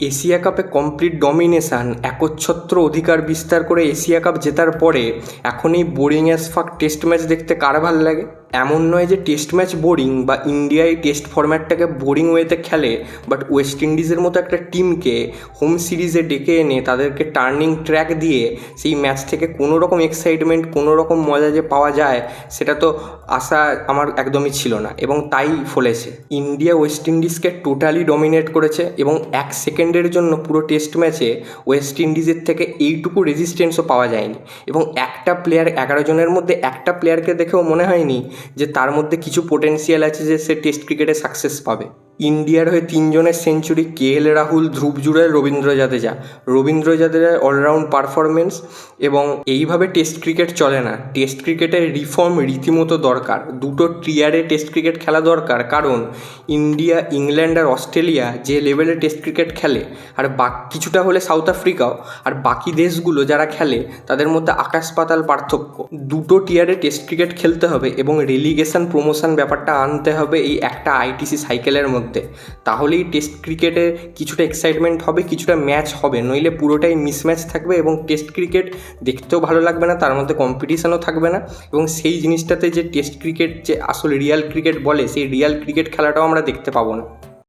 Asia কাপে complete ডমিনেশান, একচ্ছত্র অধিকার বিস্তার করে এশিয়া কাপ জেতার পরে এখন এই বোরিং অ্যাজ ফাক টেস্ট ম্যাচ দেখতে কার ভাল লাগে? এমন নয় যে টেস্ট ম্যাচ বোরিং বা ইন্ডিয়ায় টেস্ট ফরম্যাটটাকে বোরিং ওয়েতে খেলে, বাট ওয়েস্ট ইন্ডিজের মতো একটা টিমকে হোম সিরিজে ডেকে এনে তাদেরকে টার্নিং ট্র্যাক দিয়ে সেই ম্যাচ থেকে কোনো রকম এক্সাইটমেন্ট, কোনো রকম মজা যে পাওয়া যায় সেটা তো আশা আমার একদমই ছিল না, এবং তাই ফলেছে। ইন্ডিয়া ওয়েস্ট ইন্ডিজকে টোটালি ডমিনেট করেছে এবং এক সেকেন্ডের জন্য পুরো টেস্ট ম্যাচে ওয়েস্ট ইন্ডিজের থেকে এইটুকু রেজিস্ট্যান্সও পাওয়া যায়নি। এবং একটা প্লেয়ার, 11 জনের মধ্যে একটা প্লেয়ারকে দেখেও মনে হয়নি যে তার মধ্যে কিছু পোটেন্সিয়াল আছে যে সে টেস্ট ক্রিকেটে সাকসেস পাবে। ইন্ডিয়ার হয়ে 3 জনের সেঞ্চুরি, KL রাহুল, ধ্রুব জুড়েল, রবীন্দ্র জাদেজার অলরাউন্ড পারফরমেন্স। এবং এইভাবে টেস্ট ক্রিকেট চলে না। টেস্ট ক্রিকেটের রিফর্ম রীতিমতো দরকার। দুটো টিয়ারে টেস্ট ক্রিকেট খেলা দরকার, কারণ ইন্ডিয়া, ইংল্যান্ড আর অস্ট্রেলিয়া যে লেভেলে টেস্ট ক্রিকেট খেলে, আর কিছুটা হলে সাউথ আফ্রিকাও, আর বাকি দেশগুলো যারা খেলে তাদের মধ্যে আকাশ পাতাল পার্থক্য। দুটো টিয়ারে টেস্ট ক্রিকেট খেলতে হবে এবং রেলিগেশন প্রমোশন ব্যাপারটা আনতে হবে এই একটা ITC সাইকেলের মধ্যে। তাহলেই টেস্ট ক্রিকেটে কিছুটা এক্সাইটমেন্ট হবে, কিছুটা ম্যাচ হবে, নইলে পুরোটাই মিসম্যাচ থাকবে এবং টেস্ট ক্রিকেট দেখতেও ভালো লাগবে না, তার মধ্যে কম্পিটিশানও থাকবে না। এবং সেই জিনিসটাতে যে টেস্ট ক্রিকেট যে আসলে রিয়াল ক্রিকেট বলে, সেই রিয়াল ক্রিকেট খেলাটাও আমরা দেখতে পাবো না।